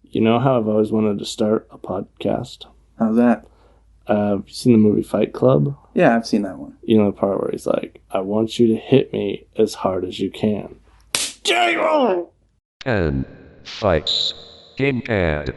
You know how I've always wanted to start a podcast? How's that? Have you seen the movie Fight Club? Yeah, I've seen that one. You know the part where he's like, I want you to hit me as hard as you can. And fights. Gamepad.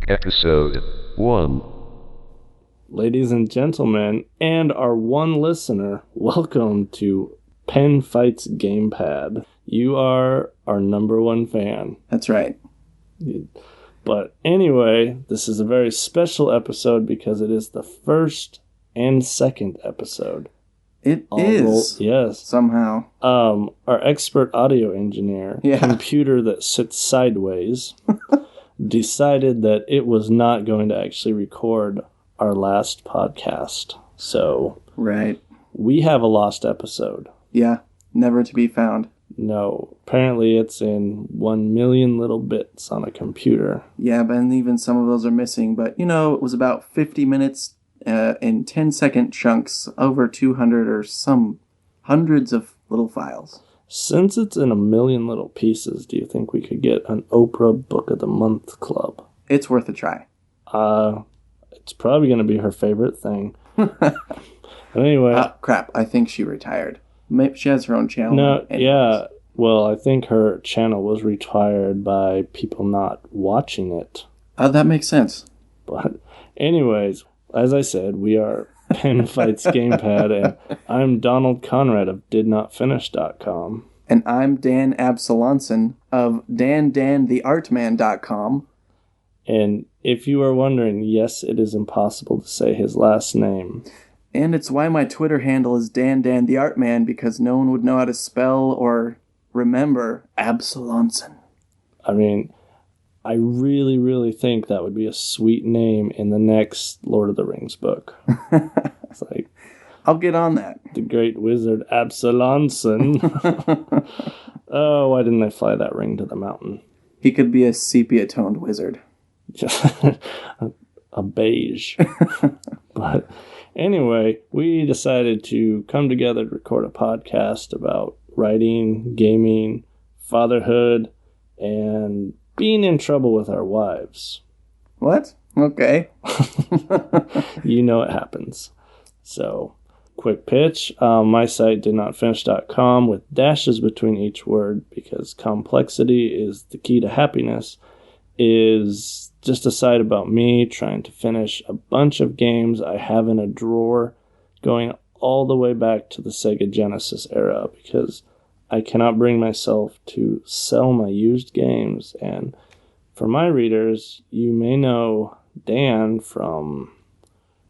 Episode 1. Ladies and gentlemen, and our one listener, welcome to Pen Fights Gamepad. You are our number one fan. That's right. But anyway, this is a very special episode because it is the first and second episode. It is. Yes. Somehow. Our expert audio engineer, computer that sits sideways, decided that it was not going to actually record our last podcast. So, right. We have a lost episode. Yeah, never to be found. No, apparently it's in 1 million little bits on a computer. Yeah, but even some of those are missing. But, you know, it was about 50 minutes in 10-second chunks, over 200 or some hundreds of little files. Since it's in 1 million little pieces, do you think we could get an Oprah Book of the Month club? It's worth a try. It's probably going to be her favorite thing. But anyway. Crap, I think she retired. Maybe she has her own channel. No, yeah. Well, I think her channel was retired by people not watching it. That makes sense. But anyways, as I said, we are Pen Fights Gamepad, and I'm Donald Conrad of DidNotFinish.com. And I'm Dan Absalonson of DanDanTheArtman.com. And if you are wondering, yes, it is impossible to say his last name. And it's why my Twitter handle is DanDanTheArtman, because no one would know how to spell or remember Absalonson. I mean, I really, really think that would be a sweet name in the next Lord of the Rings book. It's like, I'll get on that. The great wizard Absalonson. Oh, why didn't they fly that ring to the mountain? He could be a sepia-toned wizard. A beige. But anyway, we decided to come together to record a podcast about writing, gaming, fatherhood, and being in trouble with our wives. What? Okay. You know it happens. So, quick pitch. My site, didnotfinish.com, with dashes between each word, because complexity is the key to happiness, is just a site about me trying to finish a bunch of games I have in a drawer going all the way back to the Sega Genesis era, because I cannot bring myself to sell my used games. And for my readers, you may know Dan from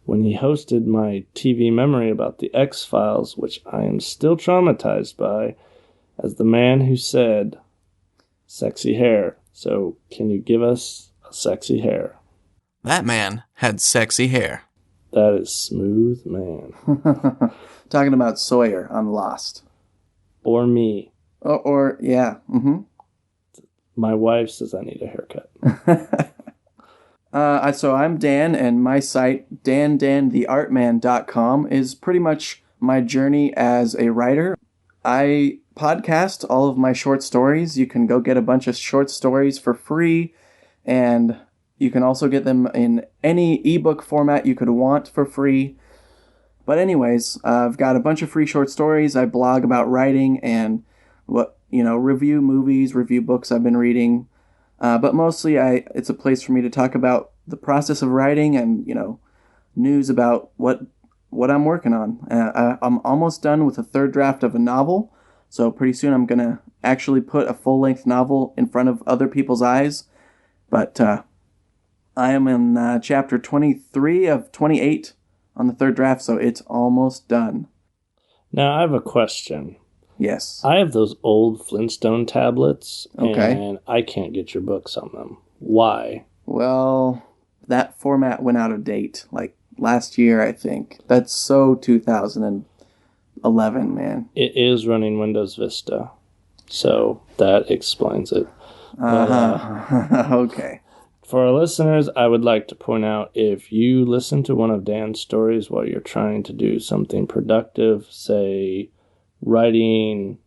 when he hosted my TV memory about the X-Files, which I am still traumatized by, as the man who said, sexy hair. So can you give us a sexy hair? That man had sexy hair. That is smooth, man. Talking about Sawyer on Lost. Or me. Or yeah. Mm-hmm. My wife says I need a haircut. So I'm Dan, and my site, DanDanTheArtman.com, is pretty much my journey as a writer. I podcast all of my short stories. You can go get a bunch of short stories for free, and you can also get them in any ebook format you could want for free. But anyways, I've got a bunch of free short stories. I blog about writing and review movies, review books I've been reading. But mostly it's a place for me to talk about the process of writing and, news about what I'm working on. I'm almost done with a third draft of a novel. So pretty soon I'm going to actually put a full-length novel in front of other people's eyes. But I am in chapter 23 of 28 on the third draft, so it's almost done. Now, I have a question. Yes. I have those old Flintstone tablets, Okay. and I can't get your books on them. Why? Well, that format went out of date like last year, I think. That's so 2011, man. It is running Windows Vista, so that explains it. Uh-huh. Okay. For our listeners, I would like to point out, if you listen to one of Dan's stories while you're trying to do something productive, say writing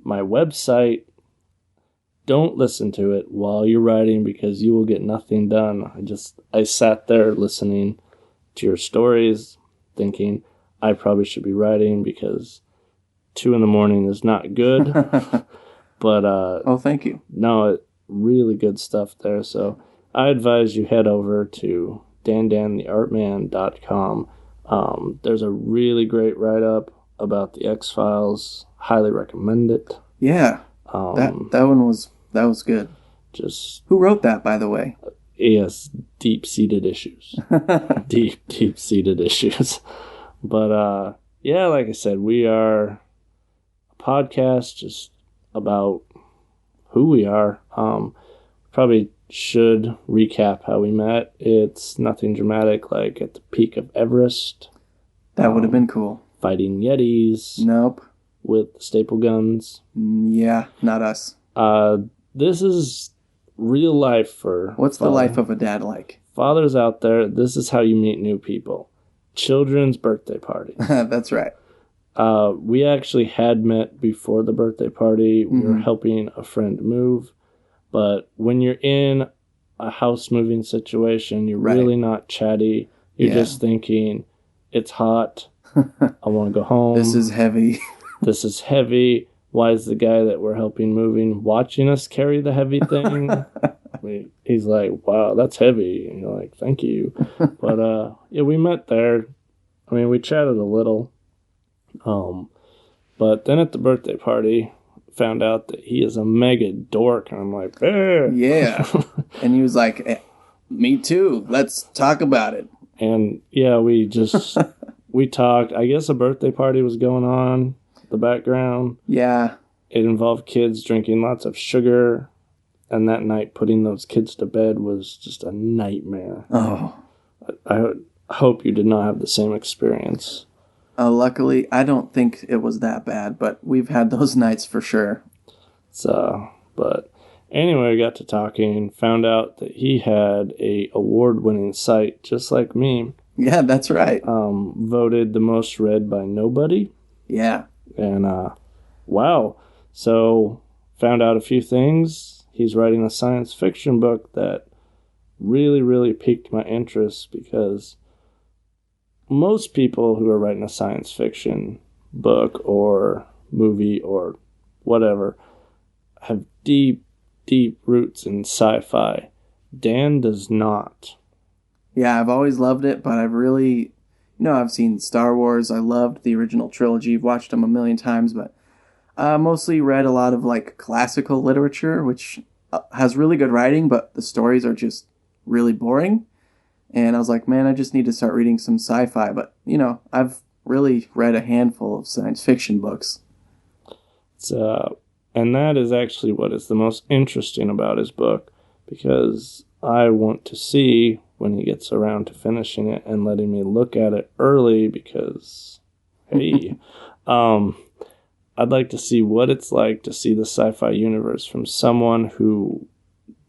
my website, don't listen to it while you're writing because you will get nothing done. I sat there listening to your stories thinking I probably should be writing because 2 a.m. is not good. But Oh, thank you. no, really good stuff there. So I advise you head over to dandantheartman.com. There's a really great write-up about the X-Files. Highly recommend it. Yeah. That one was good. Just, Who wrote that, by the way? yes, deep-seated issues. Deep-seated issues. But, yeah, like I said, we are a podcast just about who we are. Probably should recap how we met. It's nothing dramatic, like at the peak of Everest, That would have been cool. fighting Yetis Nope. with staple guns. Yeah, not us. This is real life for What's the life of a dad like? fathers out there. This is how you meet new people. Children's birthday parties. That's right. We actually had met before the birthday party. We were helping a friend move. But when you're in a house moving situation, you're Right. really not chatty. You're Yeah. just thinking, it's hot. I want to go home. This is heavy. This is heavy. Why is the guy that we're helping moving watching us carry the heavy thing? He's like, wow, that's heavy. And you're like, thank you. But yeah, we met there. I mean, we chatted a little. But then at the birthday party, found out that he is a mega dork. And I'm like, Yeah. And he was like, me too. Let's talk about it. And yeah, we just, we talked. I guess a birthday party was going on in the background. Yeah. It involved kids drinking lots of sugar. And that night, putting those kids to bed was just a nightmare. Oh. I hope you did not have the same experience. Luckily, I don't think it was that bad, but we've had those nights for sure. So, but anyway, we got to talking, found out that he had a award-winning site just like me, Yeah, that's right. voted the most read by nobody. Yeah. And wow. So, found out a few things. He's writing a science fiction book that really, really piqued my interest because most people who are writing a science fiction book or movie or whatever have deep, deep roots in sci-fi. Dan does not. Yeah, I've always loved it, but I've seen Star Wars. I loved the original trilogy. I've watched them a million times, but I mostly read a lot of like classical literature, which has really good writing, but the stories are just really boring. And I was like, man, I just need to start reading some sci-fi. But, I've really read a handful of science fiction books. And that is actually what is the most interesting about his book, because I want to see when he gets around to finishing it and letting me look at it early because, hey, I'd like to see what it's like to see the sci-fi universe from someone who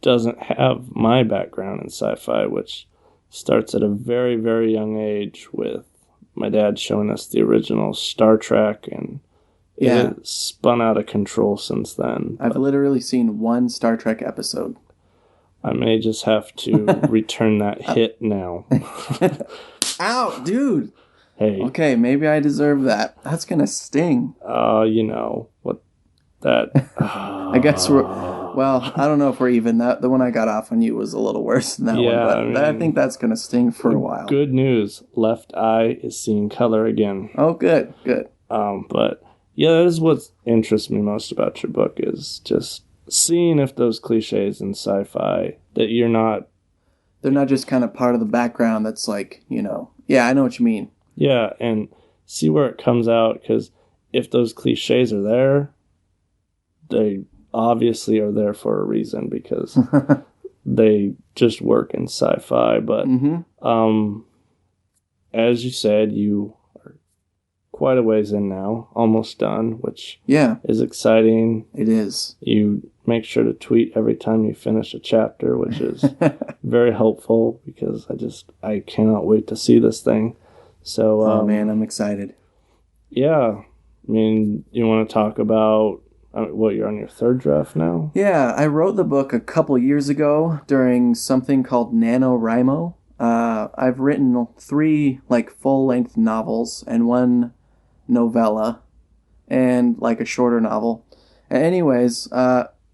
doesn't have my background in sci-fi, which starts at a very, very young age with my dad showing us the original Star Trek, and it has spun out of control since then. I've literally seen one Star Trek episode. I may just have to return that hit now. Ow, dude! Hey, Okay, maybe I deserve that. That's gonna sting. what that... I guess well, I don't know if we're even. The one I got off on you was a little worse than that Yeah, one, but I think that's gonna sting for a while. Good news. Left eye is seeing color again. Oh, good. But yeah, that is what interests me most about your book, is just seeing if those cliches in sci-fi that you're not... They're not just kind of part of the background that's like, yeah, I know what you mean. Yeah, and see where it comes out, because if those cliches are there, they obviously are there for a reason because they just work in sci-fi. But as you said, you are quite a ways in now, almost done, which is exciting. It is. You make sure to tweet every time you finish a chapter, which is very helpful because I cannot wait to see this thing. So, oh man, I'm excited. Yeah. I mean, you want to talk about what, you're on your third draft now? Yeah, I wrote the book a couple years ago during something called NaNoWriMo. I've written 3 full-length novels and 1 novella and a shorter novel. Anyways,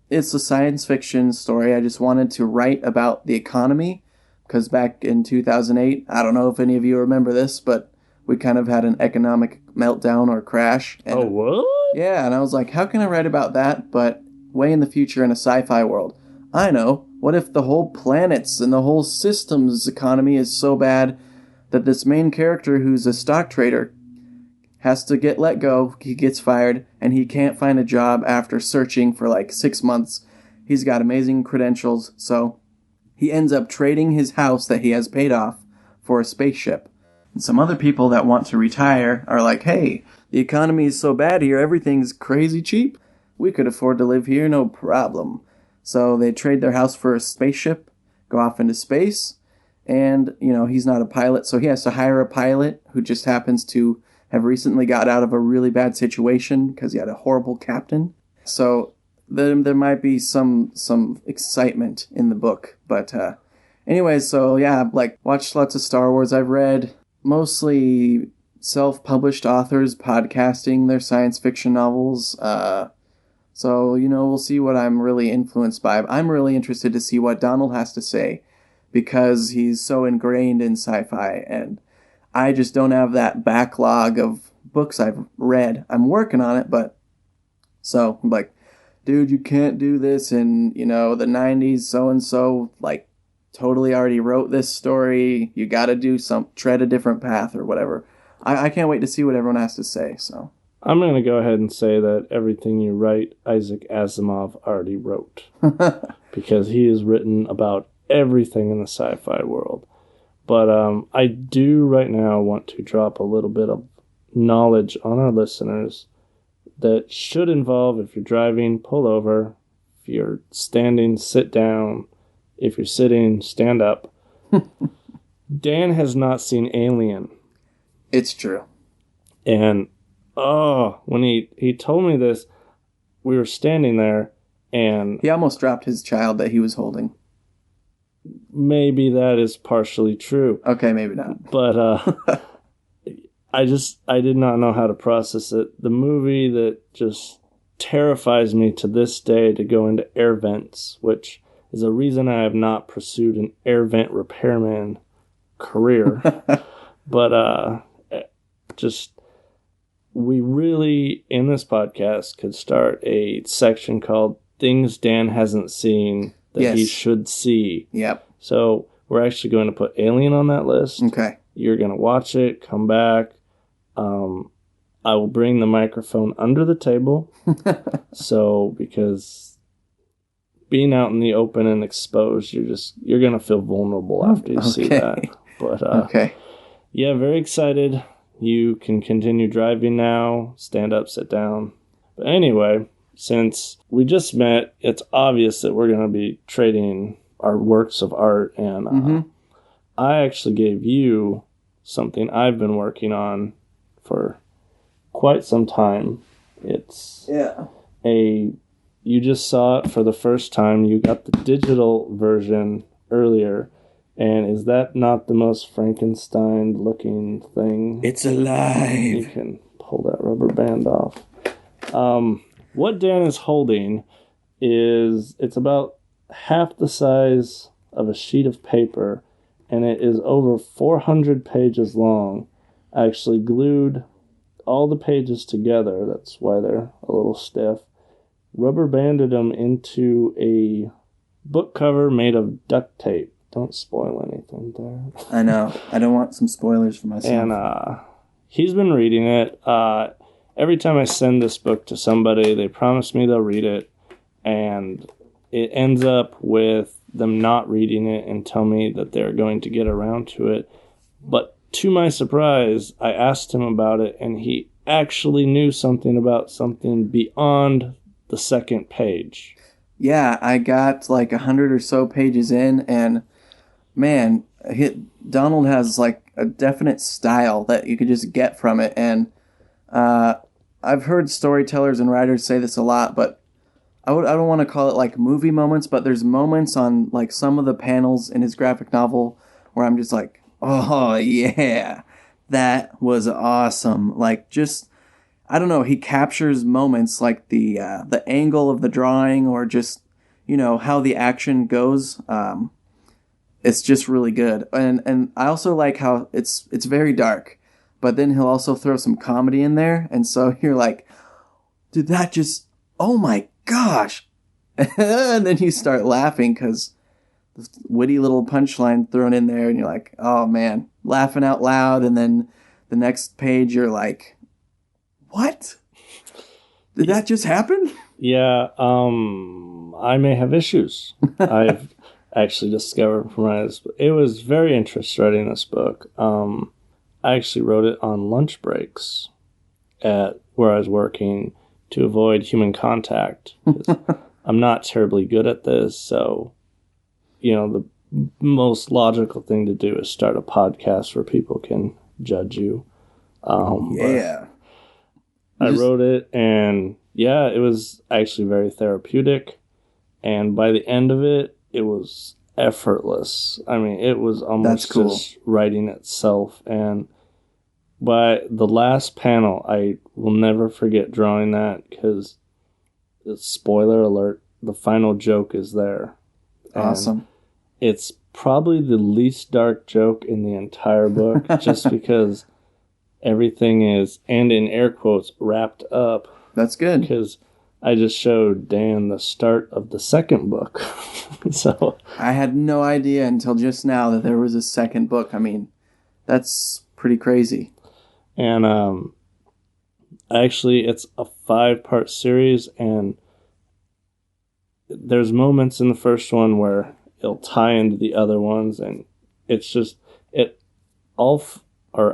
it's a science fiction story. I just wanted to write about the economy because back in 2008, I don't know if any of you remember this, but we kind of had an economic meltdown or crash. And, oh, what? Yeah, and I was like, how can I write about that, but way in the future in a sci-fi world? I know. What if the whole planet's and the whole system's economy is so bad that this main character who's a stock trader has to get let go, he gets fired, and he can't find a job after searching for 6 months. He's got amazing credentials, so he ends up trading his house that he has paid off for a spaceship. And some other people that want to retire are like, hey, the economy is so bad here, everything's crazy cheap. We could afford to live here, no problem. So they trade their house for a spaceship, go off into space, and, he's not a pilot, so he has to hire a pilot who just happens to have recently got out of a really bad situation because he had a horrible captain. So there might be some excitement in the book. But anyways, so yeah, watched lots of Star Wars. I've read mostly self-published authors podcasting their science fiction novels. So, we'll see what I'm really influenced by. I'm really interested to see what Donald has to say because he's so ingrained in sci-fi, and I just don't have that backlog of books I've read. I'm working on it, but so I'm like, dude, you can't do this in, the 90s, so-and-so, totally already wrote this story. You got to tread a different path or whatever. I can't wait to see what everyone has to say, so. I'm going to go ahead and say that everything you write, Isaac Asimov already wrote. Because he has written about everything in the sci-fi world. But I do right now want to drop a little bit of knowledge on our listeners that should involve, if you're driving, pull over. If you're standing, sit down. If you're sitting, stand up. Dan has not seen Alien. It's true. And, when he told me this, we were standing there, and he almost dropped his child that he was holding. Maybe that is partially true. Okay, maybe not. But I did not know how to process it. The movie that just terrifies me to this day to go into air vents, which is a reason I have not pursued an air vent repairman career. But we really, in this podcast, could start a section called Things Dan Hasn't Seen That He Should See. Yep. So we're actually going to put Alien on that list. Okay. You're going to watch it, come back. I will bring the microphone under the table. So, because being out in the open and exposed, you're going to feel vulnerable after you see that. But, okay. Yeah, very excited. You can continue driving now. Stand up, sit down. But anyway, since we just met, it's obvious that we're going to be trading our works of art. And I actually gave you something I've been working on for quite some time. It's you just saw it for the first time. You got the digital version earlier. And is that not the most Frankenstein-looking thing? It's alive. You can pull that rubber band off. What Dan is holding it's about half the size of a sheet of paper, and it is over 400 pages long. I actually glued all the pages together. That's why they're a little stiff. Rubber banded them into a book cover made of duct tape. Don't spoil anything there. I know. I don't want some spoilers for myself. And he's been reading it. every time I send this book to somebody, they promise me they'll read it, and it ends up with them not reading it and tell me that they're going to get around to it. But to my surprise, I asked him about it, and he actually knew something about something beyond the second page. Yeah, I got like 100 or so pages in, and man, Donald has like a definite style that you could just get from it. And I've heard storytellers and writers say this a lot, but I don't want to call it like movie moments, but there's moments on like some of the panels in his graphic novel where I'm just like, oh yeah, that was awesome. Like, just, I don't know, he captures moments like the angle of the drawing, or just, how the action goes. It's just really good. And I also like how it's very dark, but then he'll also throw some comedy in there. And so you're like, did that just, oh my gosh. And then you start laughing because the witty little punchline thrown in there, and you're like, oh man, laughing out loud. And then the next page, you're like, what? Did that just happen? Yeah, I may have issues. I've actually discovered from writing this. It was very interesting writing this book. I actually wrote it on lunch breaks at where I was working to avoid human contact. I'm not terribly good at this, so the most logical thing to do is start a podcast where people can judge you. Yeah. I wrote it, and yeah, it was actually very therapeutic. And by the end of it, it was effortless. I mean, it was almost just writing itself. And by the last panel, I will never forget drawing that, because, spoiler alert, the final joke is there. Awesome. And it's probably the least dark joke in the entire book, just because everything is, and in air quotes, wrapped up. That's good. Because I just showed Dan the start of the second book. So I had no idea until just now that there was a second book. I mean, that's pretty crazy. And actually, it's a 5-part series, and there's moments in the first one where it'll tie into the other ones, and it's just,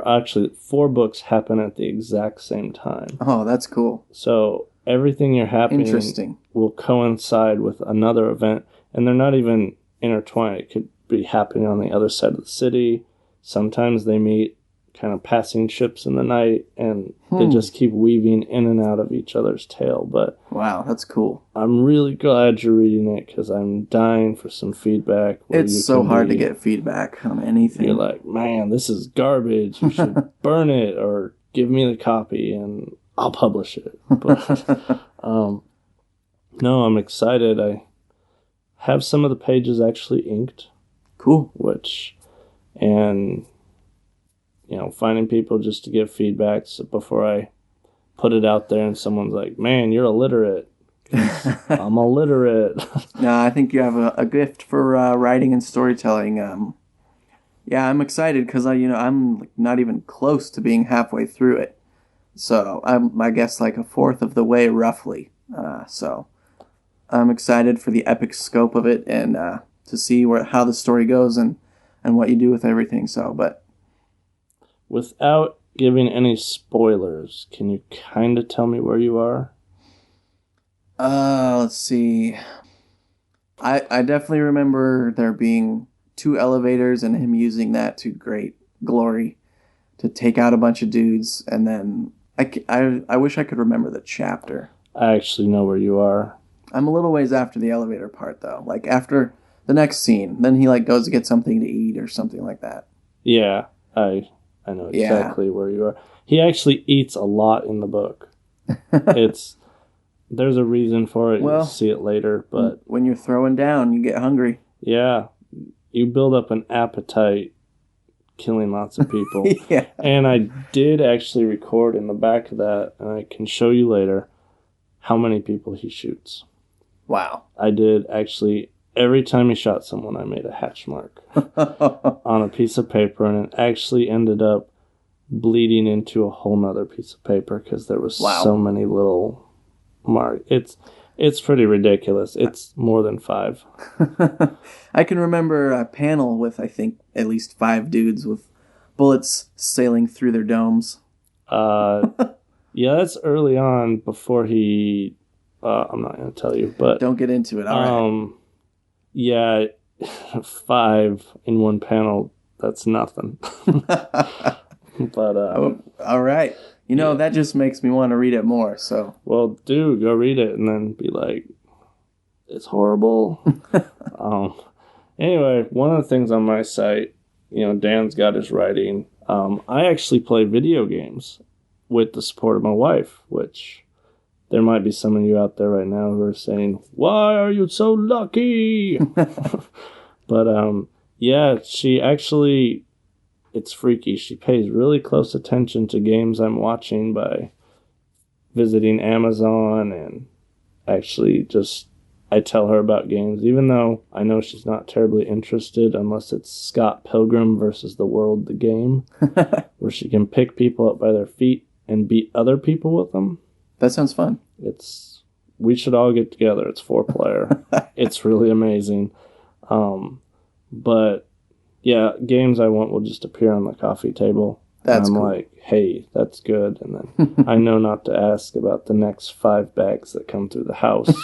actually 4 books happen at the exact same time. Oh, that's cool. So everything you're happening Interesting. will coincide with another event, and they're not even intertwined. It could be happening on the other side of the city. Sometimes they meet kind of passing ships in the night, and they just keep weaving in and out of each other's tale. But wow, that's cool. I'm really glad you're reading it, because I'm dying for some feedback. It's so hard to get feedback on anything. You're like, man, this is garbage. You should burn it or give me the copy and I'll publish it. But no, I'm excited. I have some of the pages actually inked. Cool. And finding people just to give feedback before I put it out there, and someone's like, man, you're illiterate. I'm illiterate. No, I think you have a gift for writing and storytelling. Yeah, I'm excited because I'm not even close to being halfway through it. So I guess like a fourth of the way roughly. So I'm excited for the epic scope of it, and to see how the story goes and what you do with everything. So, but without giving any spoilers, can you kind of tell me where you are? Let's see. I definitely remember there being 2 elevators and him using that to great glory to take out a bunch of dudes, and then I wish I could remember the chapter. I actually know where you are. I'm a little ways after the elevator part, though. Like, after the next scene, then he, like, goes to get something to eat or something like that. Yeah, I know exactly where you are. He actually eats a lot in the book. There's a reason for it. Well, you'll see it later, but when you're throwing down, you get hungry. Yeah, you build up an appetite killing lots of people. Yeah. And I did actually record in the back of that, and I can show you later how many people he shoots. Wow. I did actually. Every time he shot someone, I made a hatch mark on a piece of paper, and it actually ended up bleeding into a whole nother piece of paper because there was so many little marks. It's pretty ridiculous. It's more than 5. I can remember a panel with, I think, at least 5 dudes with bullets sailing through their domes. Yeah, that's early on before he... I'm not going to tell you, but... Don't get into it, all right. Yeah, 5 in one panel, that's nothing. But all right. You know, that just makes me want to read it more, so... Well, do go read it and then be like, it's horrible. Anyway, one of the things on my site, Dan's got his writing. I actually play video games with the support of my wife, which there might be some of you out there right now who are saying, why are you so lucky? But, yeah, she actually... It's freaky. She pays really close attention to games I'm watching by visiting Amazon, and actually I tell her about games, even though I know she's not terribly interested unless it's Scott Pilgrim versus the World, the game, where she can pick people up by their feet and beat other people with them. That sounds fun. We should all get together. It's 4-player. It's really amazing. But yeah, games I want will just appear on the coffee table. That's and I'm cool. like, hey, that's good. And then I know not to ask about the next 5 bags that come through the house.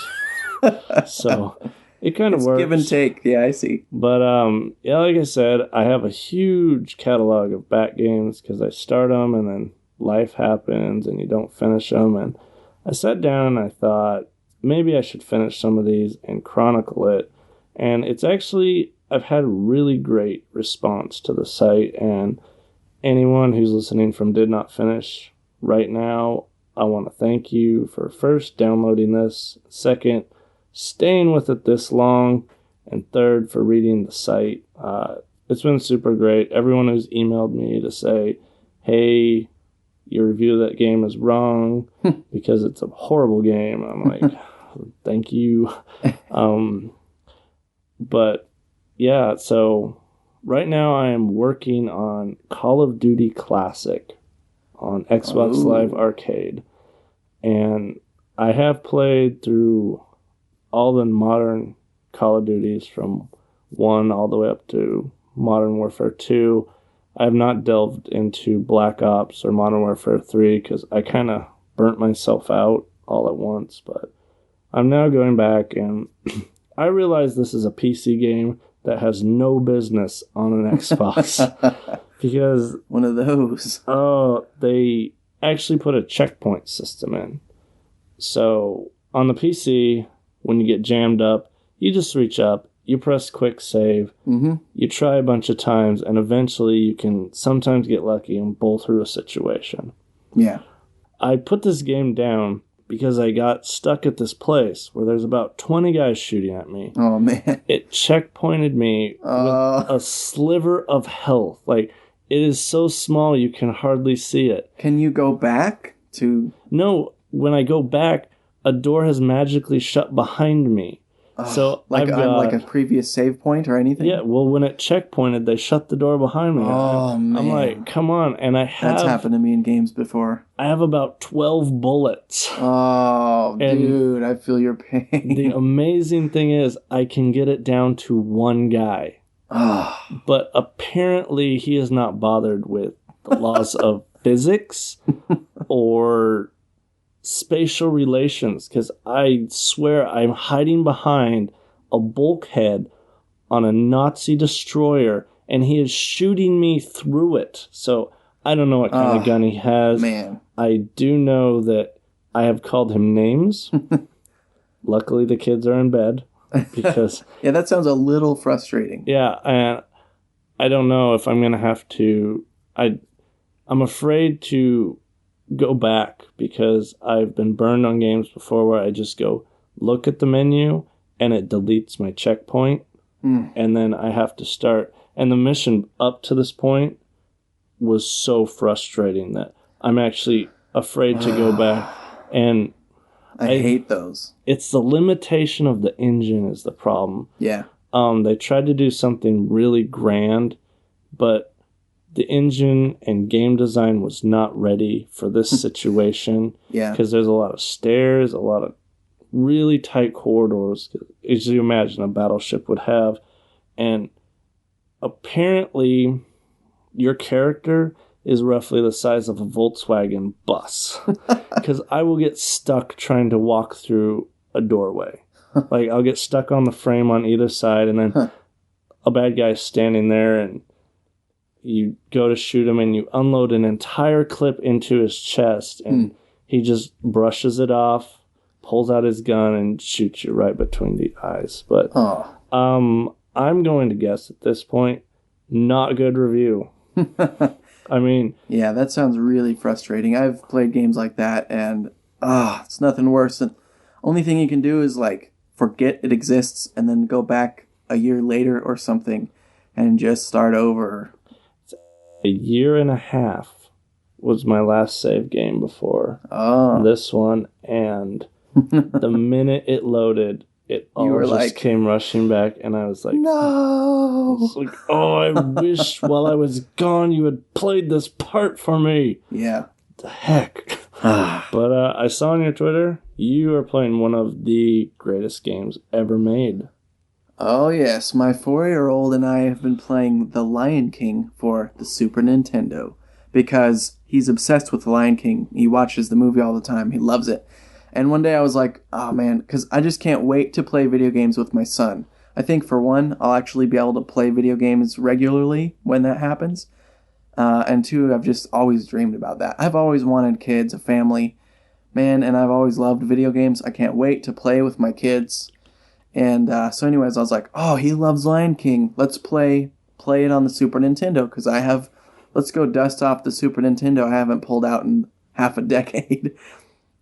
So it kind of works. Give and take. Yeah, I see. But yeah, like I said, I have a huge catalog of back games because I start them and then life happens and you don't finish them. And I sat down and I thought maybe I should finish some of these and chronicle it. And it's actually... I've had really great response to the site, and anyone who's listening from Did Not Finish right now, I want to thank you for first downloading this, second, staying with it this long, and third, for reading the site. It's been super great. Everyone who's emailed me to say, hey, your review of that game is wrong because it's a horrible game. I'm like, thank you. But yeah, so right now I am working on Call of Duty Classic on Xbox Live Arcade. And I have played through all the modern Call of Duties from 1 all the way up to Modern Warfare 2. I have not delved into Black Ops or Modern Warfare 3 because I kind of burnt myself out all at once. But I'm now going back, and I realize this is a PC game that has no business on an Xbox. Because... One of those. They actually put a checkpoint system in. So, on the PC, when you get jammed up, you just reach up, you press quick save, you try a bunch of times, and eventually you can sometimes get lucky and bowl through a situation. Yeah. I put this game down because I got stuck at this place where there's about 20 guys shooting at me. Oh, man. It checkpointed me with a sliver of health. Like, it is so small you can hardly see it. Can you go back to... No, when I go back, a door has magically shut behind me. So like I've got, on like a previous save point or anything? Yeah, well, when it checkpointed, they shut the door behind me. Oh, man. I'm like, come on. And That's happened to me in games before. I have about 12 bullets. Oh, And dude, I feel your pain. The amazing thing is I can get it down to 1 guy. But apparently he is not bothered with the laws of physics or spatial relations, because I swear I'm hiding behind a bulkhead on a Nazi destroyer and he is shooting me through it. So I don't know what kind of gun he has. Man. I do know that I have called him names. Luckily the kids are in bed because yeah, that sounds a little frustrating. yeah, and I don't know if I'm going to have to... I'm afraid to go back because I've been burned on games before where I just go look at the menu and it deletes my checkpoint. And then I have to start. And the mission up to this point was so frustrating that I'm actually afraid to go back. And I hate those. It's the limitation of the engine is the problem. Yeah. They tried to do something really grand, but the engine and game design was not ready for this situation. Yeah. Because there's a lot of stairs, a lot of really tight corridors, as you imagine a battleship would have. And apparently, your character is roughly the size of a Volkswagen bus. Because I will get stuck trying to walk through a doorway. Like, I'll get stuck on the frame on either side, and then a bad guy's standing there, and you go to shoot him, and you unload an entire clip into his chest, and he just brushes it off, pulls out his gun, and shoots you right between the eyes. But I'm going to guess at this point, not good review. I mean... Yeah, that sounds really frustrating. I've played games like that, and it's nothing worse than... Only thing you can do is, like, forget it exists and then go back a year later or something and just start over. A year and a half was my last save game before this one, and the minute it loaded, it all just like, came rushing back, and I was like, no! I was like, oh, I wish while I was gone you had played this part for me. Yeah. The heck. But I saw on your Twitter, you are playing one of the greatest games ever made. Oh, yes. My 4-year-old and I have been playing The Lion King for the Super Nintendo because he's obsessed with The Lion King. He watches the movie all the time. He loves it. And one day I was like, oh, man, because I just can't wait to play video games with my son. I think, for one, I'll actually be able to play video games regularly when that happens. And two, I've just always dreamed about that. I've always wanted kids, a family, man, and I've always loved video games. I can't wait to play with my kids. And so anyways, I was like, oh, he loves Lion King. Let's play it on the Super Nintendo, because let's go dust off the Super Nintendo I haven't pulled out in half a decade.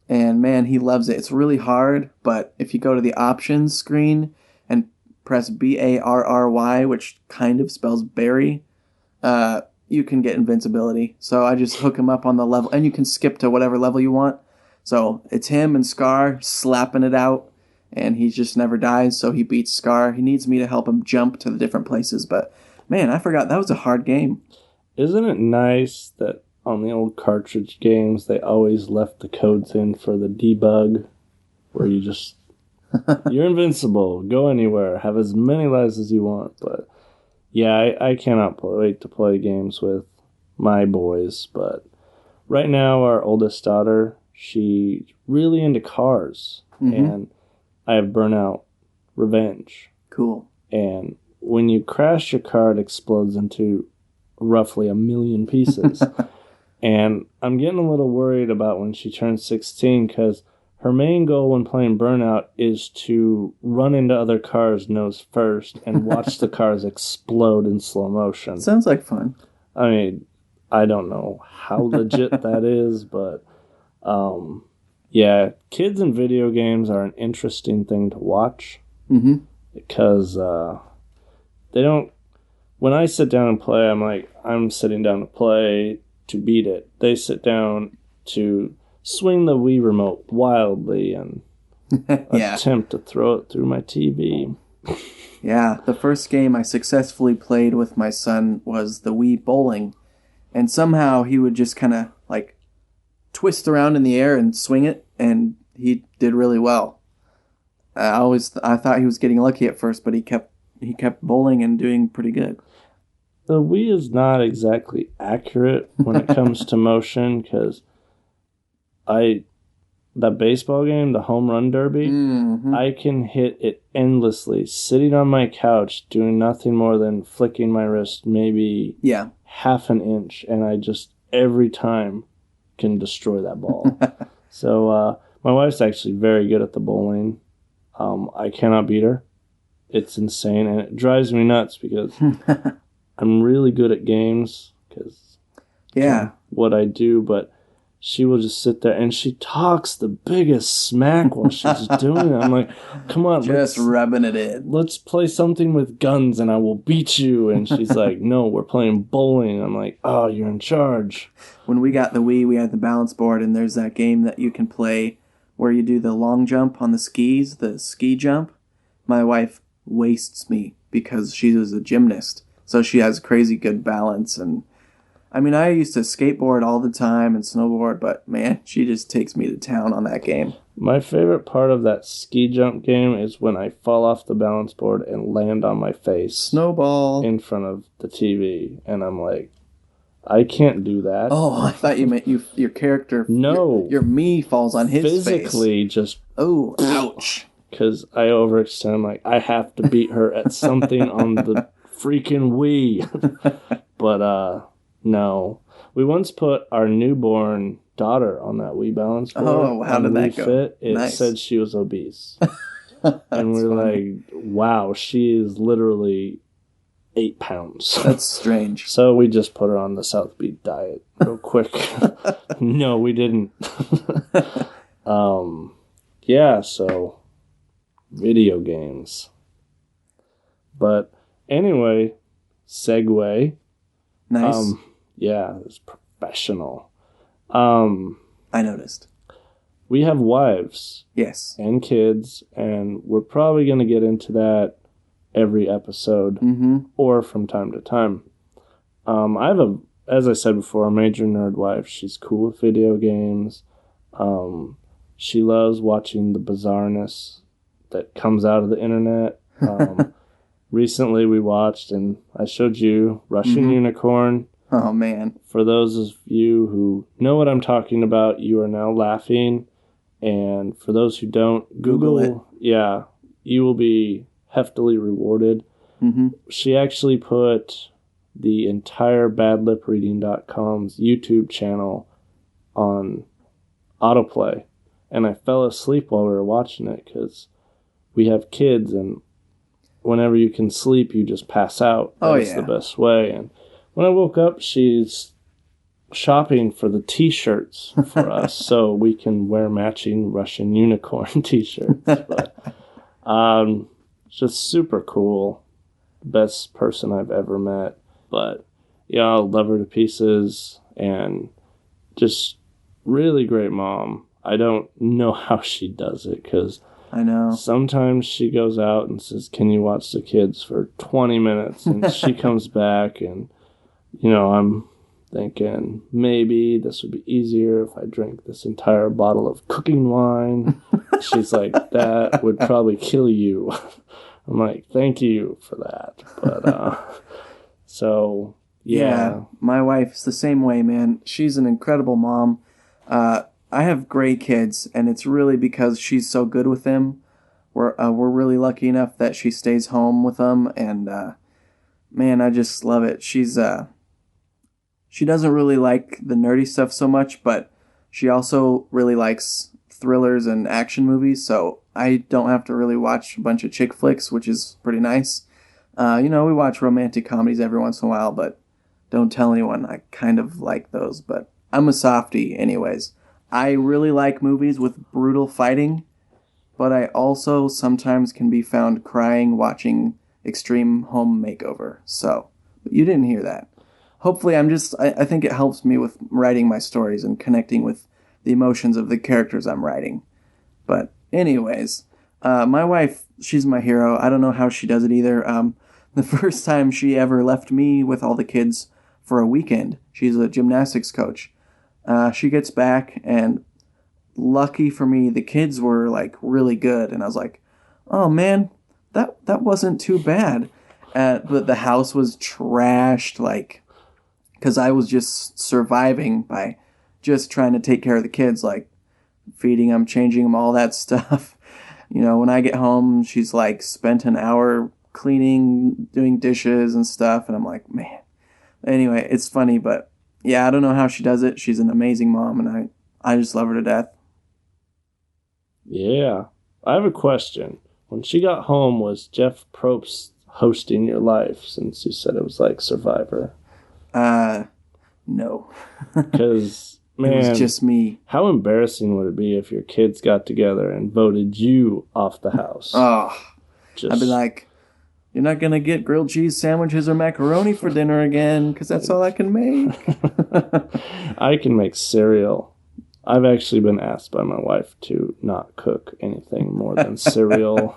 And man, he loves it. It's really hard, but if you go to the options screen and press BARRY, which kind of spells berry, you can get invincibility. So I just hook him up on the level, and you can skip to whatever level you want. So it's him and Scar slapping it out, and he just never dies, so he beats Scar. He needs me to help him jump to the different places, but man, I forgot that was a hard game. Isn't it nice that on the old cartridge games, they always left the codes in for the debug, where you just, you're invincible, go anywhere, have as many lives as you want. But yeah, I cannot wait to play games with my boys. But right now, our oldest daughter, she's really into cars, and I have Burnout Revenge. Cool. And when you crash your car, it explodes into roughly 1 million pieces. And I'm getting a little worried about when she turns 16, because her main goal when playing Burnout is to run into other cars nose first and watch the cars explode in slow motion. Sounds like fun. I mean, I don't know how legit that is, but yeah, kids in video games are an interesting thing to watch. Because they don't... When I sit down and play, I'm like, I'm sitting down to play to beat it. They sit down to swing the Wii remote wildly and attempt to throw it through my TV. Yeah, the first game I successfully played with my son was the Wii Bowling, and somehow he would just kind of like twist around in the air and swing it, and he did really well. I thought he was getting lucky at first, but he kept bowling and doing pretty good. The Wii is not exactly accurate when it comes to motion, because that baseball game, the Home Run Derby, I can hit it endlessly, sitting on my couch, doing nothing more than flicking my wrist maybe half an inch, and I just, every time, can destroy that ball. So, my wife's actually very good at the bowling. I cannot beat her. It's insane, and it drives me nuts, because I'm really good at games, because what I do, but she will just sit there, and she talks the biggest smack while she's doing it. I'm like, come on. Just rubbing it in. Let's play something with guns, and I will beat you. And she's like, no, we're playing bowling. I'm like, oh, you're in charge. When we got the Wii, we had the balance board, and there's that game that you can play where you do the long jump on the skis, the ski jump. My wife wastes me because she was a gymnast. So she has crazy good balance, and I mean, I used to skateboard all the time and snowboard, but man, she just takes me to town on that game. My favorite part of that ski jump game is when I fall off the balance board and land on my face Snowball. in front of the TV, and I'm like, I can't do that. Oh, I thought you meant your character. No. Your me falls on his Physically, face. just Oh, ouch. because I overextend. I'm like, I have to beat her at something on the freaking Wii. But, no. We once put our newborn daughter on that Wii balance board. Oh, how on did the that Wii go? Fit. It Nice. said she was obese. And we're funny. like, wow, she is literally 8 pounds. That's strange. So we just put her on the South Beach diet real quick. No, we didn't. Yeah, so video games. But anyway, segue. Nice. Yeah, it's professional. I noticed. We have wives Yes. and kids, and we're probably going to get into that every episode Mm-hmm. or from time to time. I have as I said before, a major nerd wife. She's cool with video games. She loves watching the bizarreness that comes out of the internet. Recently we watched, and I showed you, Russian Unicorn. Oh, man. For those of you who know what I'm talking about, you are now laughing. And for those who don't, Google it. Yeah, you will be heftily rewarded. Mm-hmm. She actually put the entire badlipreading.com's YouTube channel on autoplay. And I fell asleep while we were watching it because we have kids, and whenever you can sleep, you just pass out. Oh, That's yeah. the best way. And when I woke up, she's shopping for the t-shirts for us so we can wear matching Russian Unicorn t-shirts. But just super cool. Best person I've ever met. But yeah, I love her to pieces, and just really great mom. I don't know how she does it, because I know. sometimes she goes out and says, can you watch the kids for 20 minutes? And she comes back, and, I'm thinking maybe this would be easier if I drank this entire bottle of cooking wine. She's like, that would probably kill you. I'm like, thank you for that. But, so, yeah. My wife's the same way, man. She's an incredible mom. I have great kids, and it's really because she's so good with them. We're really lucky enough that she stays home with them, and man, I just love it. She doesn't really like the nerdy stuff so much, but she also really likes thrillers and action movies, so I don't have to really watch a bunch of chick flicks, which is pretty nice. We watch romantic comedies every once in a while, but don't tell anyone. I kind of like those, but I'm a softie anyways. I really like movies with brutal fighting, but I also sometimes can be found crying watching Extreme Home Makeover. So, but you didn't hear that. Hopefully, I think it helps me with writing my stories and connecting with the emotions of the characters I'm writing. But anyways, my wife, she's my hero. I don't know how she does it either. The first time she ever left me with all the kids for a weekend, she's a gymnastics coach. She gets back, and lucky for me, the kids were like really good, and I was like, "Oh man, that wasn't too bad." But the house was trashed, like, because I was just surviving by just trying to take care of the kids, like feeding them, changing them, all that stuff. When I get home, she's like spent an hour cleaning, doing dishes and stuff, and I'm like, man. Anyway, it's funny, but. Yeah, I don't know how she does it. She's an amazing mom, and I just love her to death. Yeah. I have a question. When she got home, was Jeff Probst hosting your life, since you said it was like Survivor? No. Because, man, It was just me. how embarrassing would it be if your kids got together and voted you off the house? Oh, Just, I'd be like, you're not going to get grilled cheese sandwiches or macaroni for dinner again, because that's all I can make. I can make cereal. I've actually been asked by my wife to not cook anything more than cereal.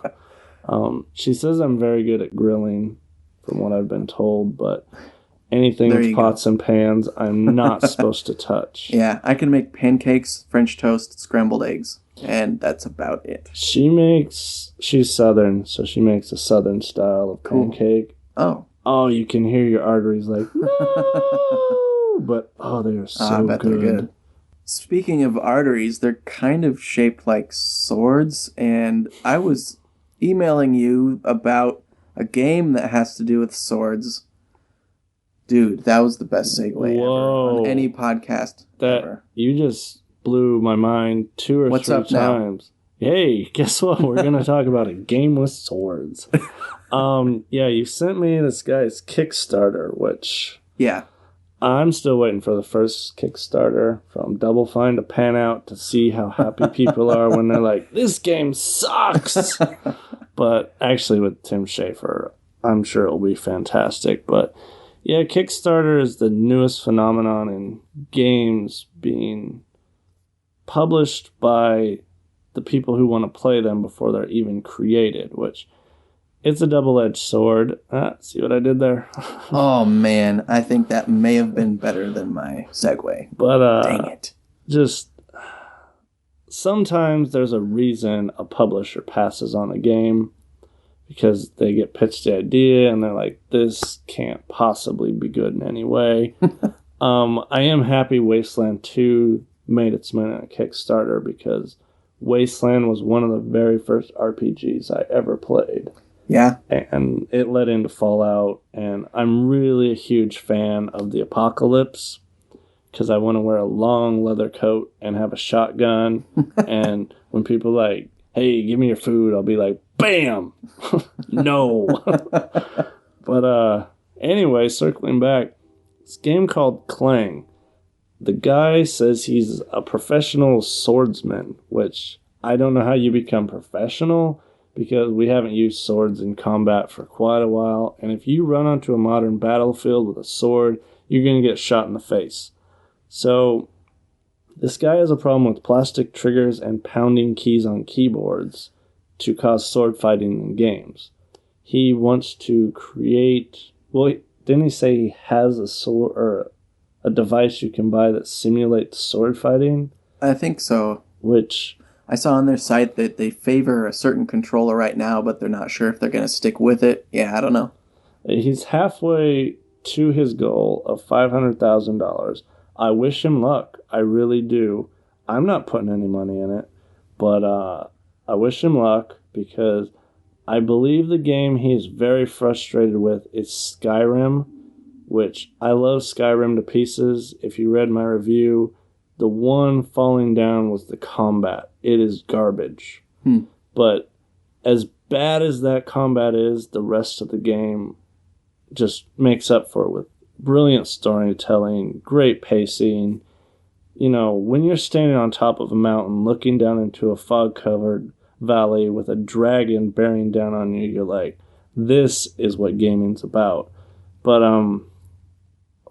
She says I'm very good at grilling, from what I've been told, but anything There with you pots and pans, I'm not supposed to touch. Yeah, I can make pancakes, French toast, scrambled eggs, and that's about it. She's Southern, so she makes a Southern style of Cool. pancake. Oh. Oh, you can hear your arteries like, no! But, they are so I bet good. they're good. Speaking of arteries, they're kind of shaped like swords, and I was emailing you about a game that has to do with swords. Dude, that was the best segue ever on any podcast ever. You just blew my mind 2 or What's 3 up now? times. Hey, guess what? We're going to talk about a game with swords. You sent me this guy's Kickstarter, which Yeah. I'm still waiting for the first Kickstarter from Double Fine to pan out to see how happy people are when they're like, this game sucks. But actually with Tim Schafer, I'm sure it'll be fantastic. But yeah, Kickstarter is the newest phenomenon in games being published by the people who want to play them before they're even created, which it's a double-edged sword. See what I did there? Oh, man. I think that may have been better than my segue. But Dang it. just sometimes there's a reason a publisher passes on a game because they get pitched the idea and they're like, this can't possibly be good in any way. I am happy Wasteland 2 made its money on a Kickstarter because Wasteland was one of the very first RPGs I ever played. Yeah. And it led into Fallout, and I'm really a huge fan of the Apocalypse because I want to wear a long leather coat and have a shotgun. And when people are like, hey, give me your food, I'll be like, bam! No. But anyway, circling back, this game called Clang. The guy says he's a professional swordsman, which I don't know how you become professional because we haven't used swords in combat for quite a while. And if you run onto a modern battlefield with a sword, you're going to get shot in the face. So this guy has a problem with plastic triggers and pounding keys on keyboards to cause sword fighting in games. He wants to create... Well, didn't he say he has a sword or a device you can buy that simulates sword fighting? I think so. Which... I saw on their site that they favor a certain controller right now, but they're not sure if they're going to stick with it. Yeah, I don't know. He's halfway to his goal of $500,000. I wish him luck. I really do. I'm not putting any money in it, but I wish him luck because I believe the game he's very frustrated with is Skyrim, which I love Skyrim to pieces. If you read my review, the one falling down was the combat. It is garbage. But as bad as that combat is, the rest of the game just makes up for it with brilliant storytelling, great pacing. You know, when you're standing on top of a mountain looking down into a fog-covered valley with a dragon bearing down on you, you're like, this is what gaming's about. But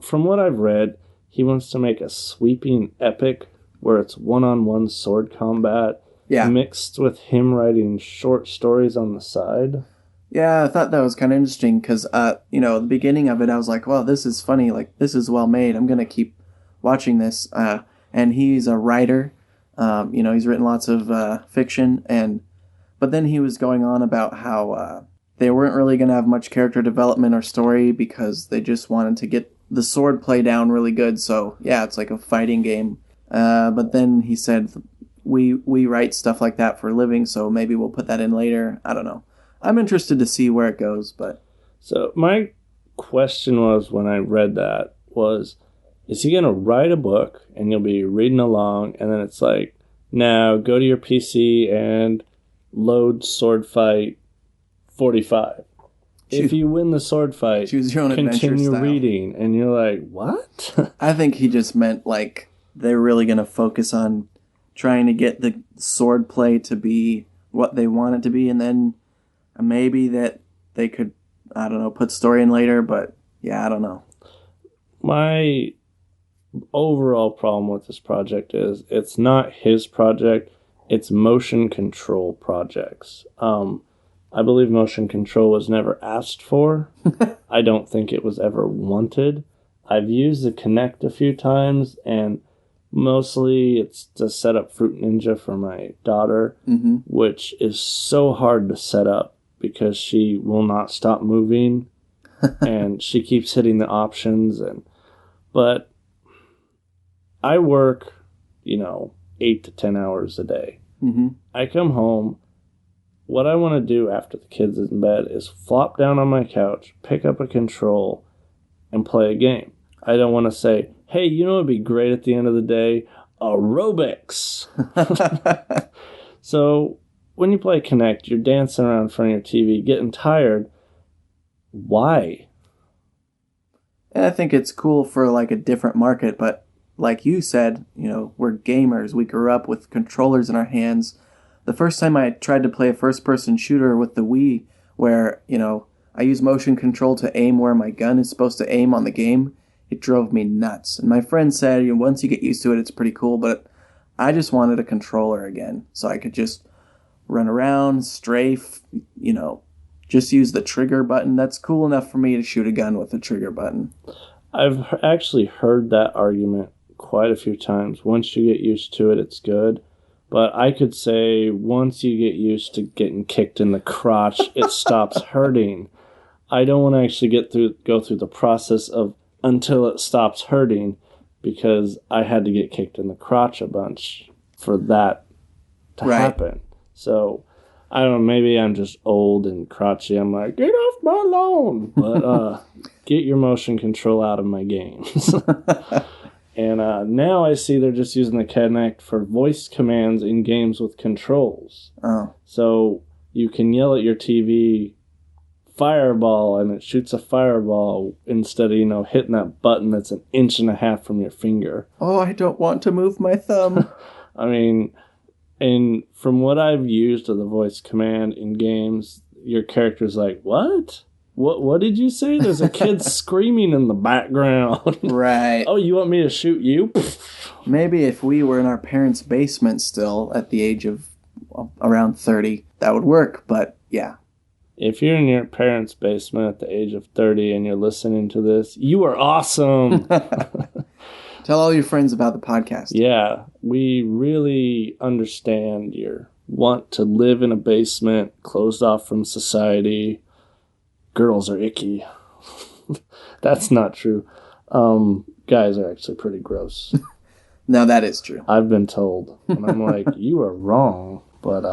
from what I've read, he wants to make a sweeping epic where it's one-on-one sword combat mixed with him writing short stories on the side. Yeah, I thought that was kind of interesting because, at the beginning of it, I was like, well, this is funny. Like, this is well made. I'm going to keep watching this. And he's a writer. He's written lots of fiction. But then he was going on about how they weren't really going to have much character development or story because they just wanted to get the sword play down really good. So, yeah, it's like a fighting game. But then he said, we write stuff like that for a living, so maybe we'll put that in later. I don't know. I'm interested to see where it goes, but... So my question was, when I read that, was, is he going to write a book, and you'll be reading along, and then it's like, now go to your PC and load Sword Fight 45. If you win the sword fight, choose your own adventure continue style. reading. And you're like, what? I think he just meant, like, they're really going to focus on trying to get the sword play to be what they want it to be, and then maybe that they could, I don't know, put story in later, but yeah, I don't know. My overall problem with this project is it's not his project, it's motion control projects. I believe motion control was never asked for. I don't think it was ever wanted. I've used the Kinect a few times, and mostly it's to set up Fruit Ninja for my daughter, which is so hard to set up because she will not stop moving, and she keeps hitting the options. But I work, 8 to 10 hours a day. I come home. What I want to do after the kids is in bed is flop down on my couch, pick up a control, and play a game. I don't want to say, hey, it'd be great at the end of the day? Aerobics. So when you play Kinect, you're dancing around in front of your TV, getting tired. Why? And I think it's cool for like a different market, but like you said, we're gamers. We grew up with controllers in our hands. The first time I tried to play a first-person shooter with the Wii, where, I use motion control to aim where my gun is supposed to aim on the game, it drove me nuts. And my friend said, once you get used to it, it's pretty cool, but I just wanted a controller again, so I could just run around, strafe, just use the trigger button. That's cool enough for me to shoot a gun with the trigger button. I've actually heard that argument quite a few times. Once you get used to it, it's good. But I could say once you get used to getting kicked in the crotch, it stops hurting. I don't want to actually go through the process of until it stops hurting, because I had to get kicked in the crotch a bunch for that to happen. So I don't know, maybe I'm just old and crotchy. I'm like, get off my lawn. But get your motion control out of my games. And now I see they're just using the Kinect for voice commands in games with controls. Oh. So you can yell at your TV, fireball, and it shoots a fireball instead of, hitting that button that's 1.5 inches from your finger. Oh, I don't want to move my thumb. I mean, and from what I've used of the voice command in games, your character's like, what? What did you say? There's a kid screaming in the background. Right. Oh, you want me to shoot you? Maybe if we were in our parents' basement still at the age of around 30, that would work, but yeah. If you're in your parents' basement at the age of 30 and you're listening to this, you are awesome. Tell all your friends about the podcast. Yeah, we really understand your want to live in a basement, closed off from society. Girls are icky. That's not true. Guys are actually pretty gross. No, that is true. I've been told. And I'm like, you are wrong. But,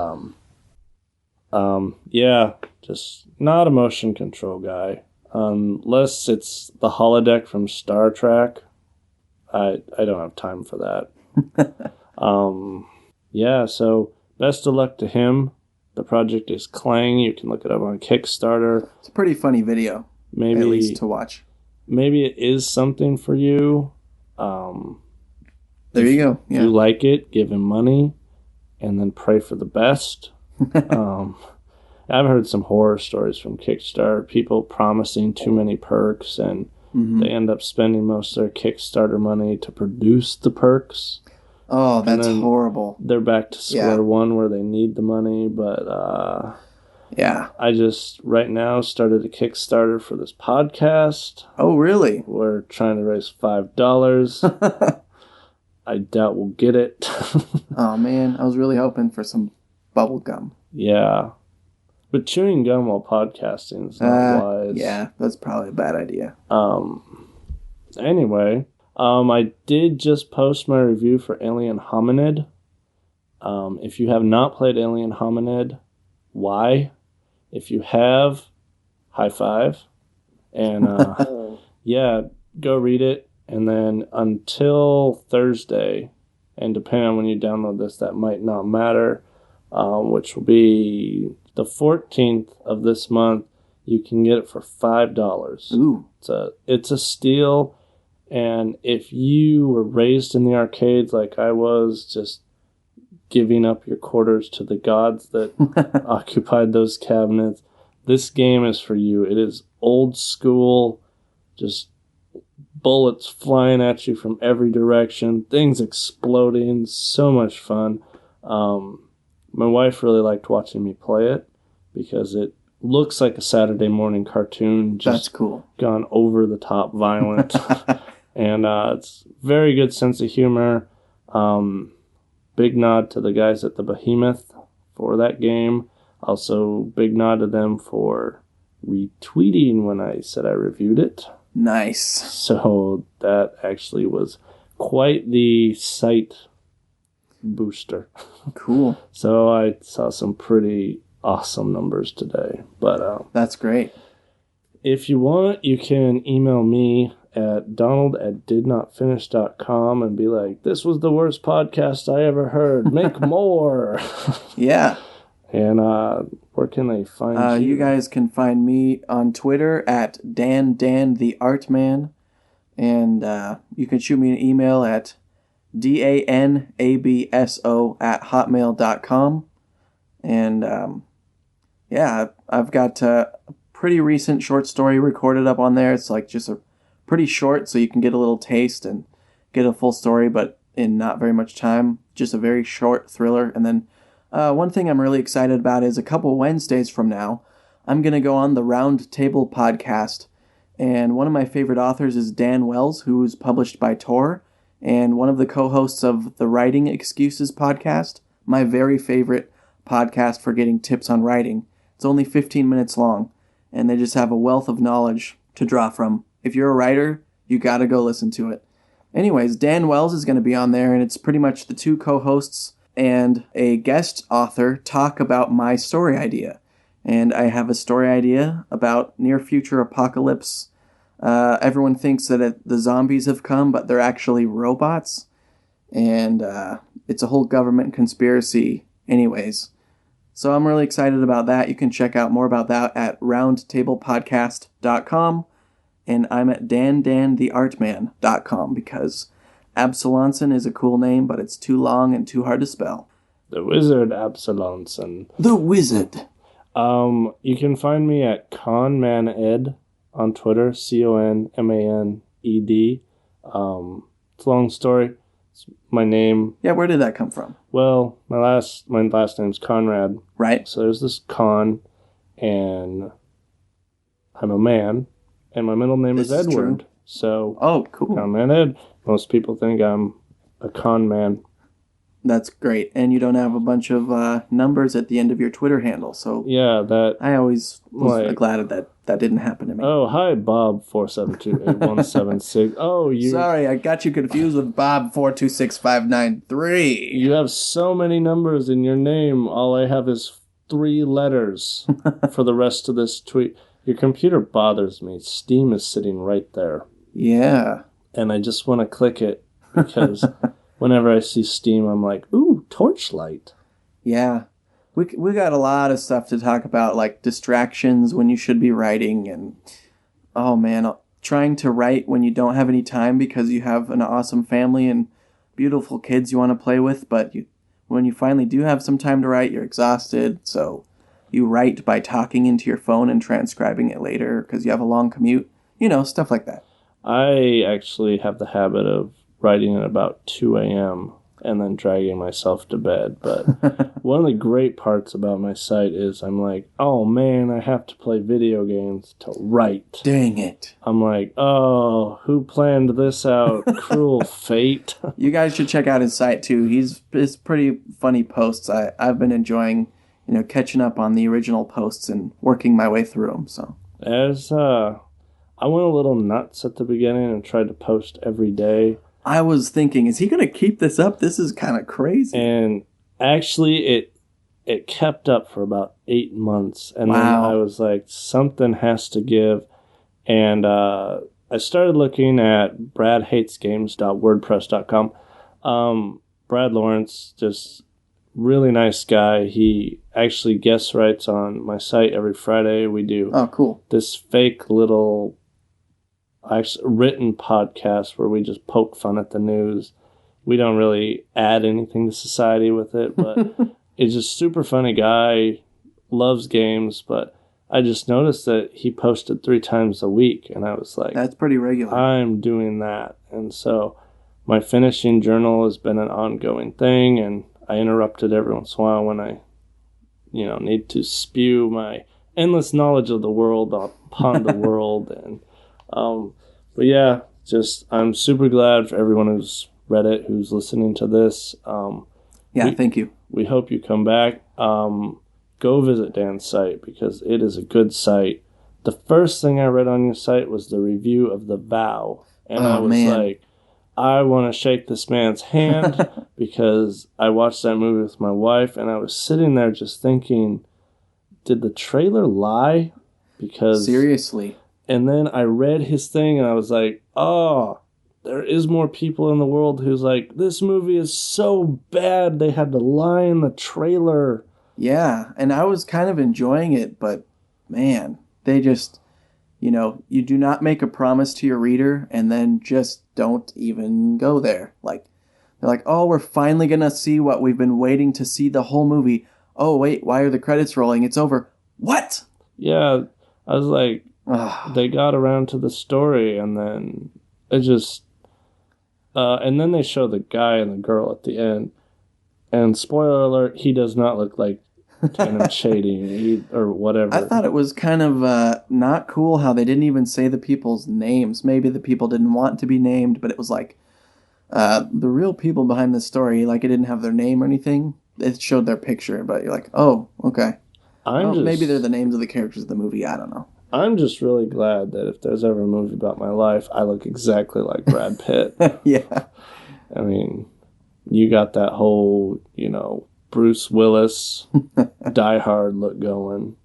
yeah, just not a motion control guy. Unless it's the holodeck from Star Trek. I don't have time for that. Yeah, so best of luck to him. The project is Clang. You can look it up on Kickstarter. It's a pretty funny video, maybe at least to watch. Maybe it is something for you. There you go. Yeah. You like it, give him money, and then pray for the best. I've heard some horror stories from Kickstarter. People promising too many perks, and they end up spending most of their Kickstarter money to produce the perks. Oh, that's horrible. They're back to square one where they need the money, but yeah. I just right now started a Kickstarter for this podcast. Oh, really? We're trying to raise $5. I doubt we'll get it. Oh, man. I was really hoping for some bubble gum. Yeah. But chewing gum while podcasting is not wise. Yeah, that's probably a bad idea. Anyway, I did just post my review for Alien Hominid. If you have not played Alien Hominid, why? If you have, high five. And yeah, go read it. And then until Thursday, and depending on when you download this, that might not matter, which will be the 14th of this month, you can get it for $5. Ooh. It's a steal. And if you were raised in the arcades like I was, just giving up your quarters to the gods that occupied those cabinets, this game is for you. It is old school, just bullets flying at you from every direction, things exploding, so much fun. My wife really liked watching me play it because it looks like a Saturday morning cartoon. Just That's cool. Gone over the top violent. And it's very good sense of humor. Big nod to the guys at the Behemoth for that game. Also, big nod to them for retweeting when I said I reviewed it. Nice. So that actually was quite the site booster. Cool. So I saw some pretty awesome numbers today. But that's great. If you want, you can email me at donald@didnotfinish.com and be like, this was the worst podcast I ever heard. Make more. Yeah. And where can they find you? You guys can find me on Twitter at Dan the Artman. And you can shoot me an email at danabso@hotmail.com. And yeah, I've got a pretty recent short story recorded up on there. It's like just a pretty short, so you can get a little taste and get a full story, but in not very much time. Just a very short thriller. And then one thing I'm really excited about is a couple Wednesdays from now, I'm going to go on the Round Table podcast. And one of my favorite authors is Dan Wells, who's published by Tor, and one of the co-hosts of the Writing Excuses podcast, my very favorite podcast for getting tips on writing. It's only 15 minutes long, and they just have a wealth of knowledge to draw from. If you're a writer, you got to go listen to it. Anyways, Dan Wells is going to be on there, and it's pretty much the two co-hosts and a guest author talk about my story idea. And I have a story idea about near-future apocalypse. Everyone thinks that the zombies have come, but they're actually robots. And it's a whole government conspiracy anyways. So I'm really excited about that. You can check out more about that at roundtablepodcast.com. And I'm at dantheartman.com because Absalonson is a cool name, but it's too long and too hard to spell. The Wizard Absalonson. The Wizard. You can find me at ConmanEd on Twitter, ConManEd. It's a long story. It's my name. Yeah, where did that come from? Well, my last name's Conrad. Right. So there's this Con, and I'm a man, and my middle name is Edward. True. So, oh, cool. ConmanEd. Most people think I'm a con man. That's great. And you don't have a bunch of numbers at the end of your Twitter handle. So yeah, that I always was glad that didn't happen to me. Oh, hi, Bob 4728176. Oh, you. Sorry, I got you confused with Bob 4265993. You have so many numbers in your name. All I have is 3 letters for the rest of this tweet. Your computer bothers me. Steam is sitting right there. Yeah. And I just want to click it because whenever I see Steam, I'm like, ooh, Torchlight. Yeah. We got a lot of stuff to talk about, like distractions when you should be writing, and, oh man, trying to write when you don't have any time because you have an awesome family and beautiful kids you want to play with, but when you finally do have some time to write, you're exhausted, so you write by talking into your phone and transcribing it later because you have a long commute. You know, stuff like that. I actually have the habit of writing at about 2 a.m. and then dragging myself to bed. But one of the great parts about my site is I'm like, oh man, I have to play video games to write. Dang it. I'm like, oh, who planned this out? Cruel fate. You guys should check out his site too. It's pretty funny posts. I've been enjoying, catching up on the original posts and working my way through them. So I went a little nuts at the beginning and tried to post every day. I was thinking, is he going to keep this up? This is kind of crazy. And actually, it kept up for about 8 months. And then I was like, something has to give. And I started looking at bradhatesgames.wordpress.com. Brad Lawrence, just really nice guy. He actually guest writes on my site every Friday. We do this fake little written podcast where we just poke fun at the news. We don't really add anything to society with it, but it's just super funny guy, loves games, but I just noticed that he posted 3 times a week, and I was like, that's pretty regular. I'm doing that. And so my finishing journal has been an ongoing thing, and I interrupted every once in a while when I need to spew my endless knowledge of the world upon the world. And but yeah, I'm super glad for everyone who's read it, who's listening to this. Thank you. We hope you come back. Go visit Dan's site because it is a good site. The first thing I read on your site was the review of The Vow. And I was like, I want to shake this man's hand because I watched that movie with my wife and I was sitting there just thinking, did the trailer lie? Because seriously. And then I read his thing and I was like, oh, there is more people in the world who's like, this movie is so bad they had to lie in the trailer. Yeah, and I was kind of enjoying it, but man, they just, you do not make a promise to your reader and then just don't even go there. Like, they're like, oh, we're finally going to see what we've been waiting to see the whole movie. Oh, wait, why are the credits rolling? It's over. What? Yeah, I was like, they got around to the story and then it just... and then they show the guy and the girl at the end. And spoiler alert, he does not look like Tatum Shady or whatever. I thought it was kind of not cool how they didn't even say the people's names. Maybe the people didn't want to be named, but it was like the real people behind the story, like it didn't have their name or anything. It showed their picture, but you're like, oh, okay. Maybe they're the names of the characters of the movie. I don't know. I'm just really glad that if there's ever a movie about my life, I look exactly like Brad Pitt. Yeah. I mean, you got that whole, Bruce Willis, Die Hard look going.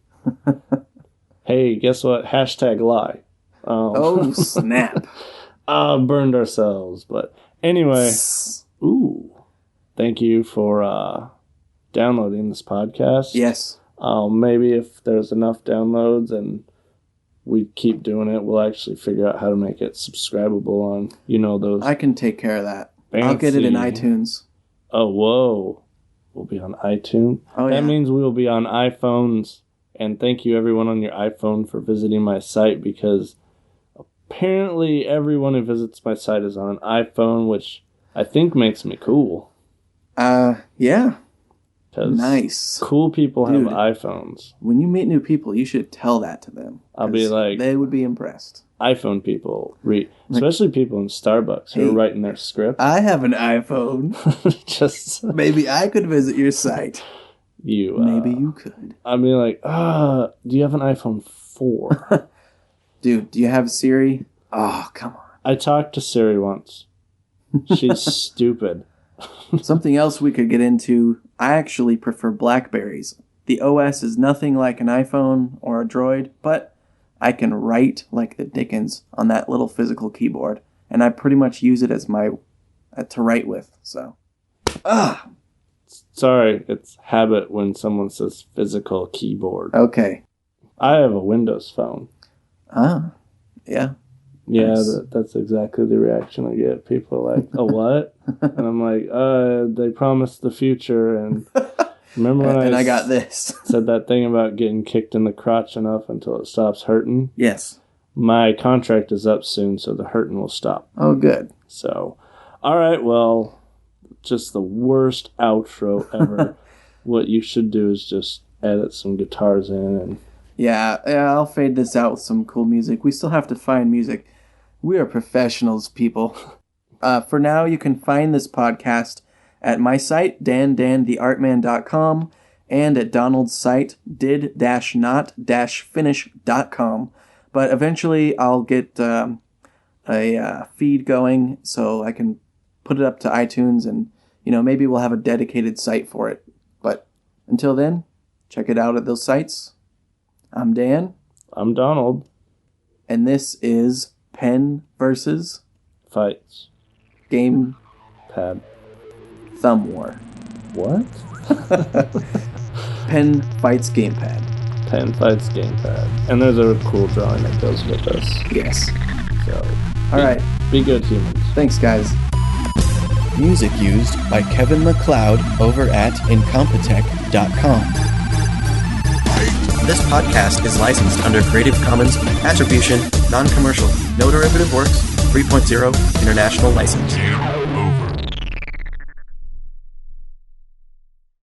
Hey, guess what? Hashtag lie. Oh, snap. Burned ourselves. But anyway, thank you for downloading this podcast. Yes. Maybe if there's enough downloads and we keep doing it, we'll actually figure out how to make it subscribable on, those. I can take care of that. Fancy. I'll get it in iTunes. Oh, whoa. We'll be on iTunes. Oh, yeah. That means we will be on iPhones. And thank you, everyone on your iPhone, for visiting my site because apparently everyone who visits my site is on an iPhone, which I think makes me cool. Yeah. Nice. Cool people have iPhones. When you meet new people, you should tell that to them. I'll be like... They would be impressed. iPhone people, especially people in Starbucks who are writing their script. I have an iPhone. Just maybe I could visit your site. Maybe you could. I'd be like, do you have an iPhone 4? Dude, do you have Siri? Oh, come on. I talked to Siri once. She's stupid. Something else we could get into, I actually prefer Blackberries. The OS is nothing like an iPhone or a Droid, but I can write like the dickens on that little physical keyboard, and I pretty much use it as my to write with. So, sorry, it's habit when someone says physical keyboard. Okay, I have a Windows phone. Yeah. Yeah, nice. That's exactly the reaction I get. People are like, "Oh, what?" And I'm like, they promised the future, and remember when I got this. Said that thing about getting kicked in the crotch enough until it stops hurting? Yes. My contract is up soon, so the hurting will stop. Oh, good. So, all right, well, just the worst outro ever. What you should do is just edit some guitars in and... Yeah, I'll fade this out with some cool music. We still have to find music. We are professionals, people. For now, you can find this podcast at my site, dandantheartman.com, and at Donald's site, did-not-finish.com. But eventually, I'll get a feed going so I can put it up to iTunes, and maybe we'll have a dedicated site for it. But until then, check it out at those sites. I'm Dan. I'm Donald. And this is Pen versus Fights. Game Pad. Thumb War. What? Pen fights gamepad. Pen fights gamepad. And there's a cool drawing that goes with this. Yes. So, all right. Be good humans. Thanks, guys. Music used by Kevin MacLeod over at Incompetech.com. This podcast is licensed under Creative Commons Attribution, Non-Commercial, No Derivative Works, 3.0 International License.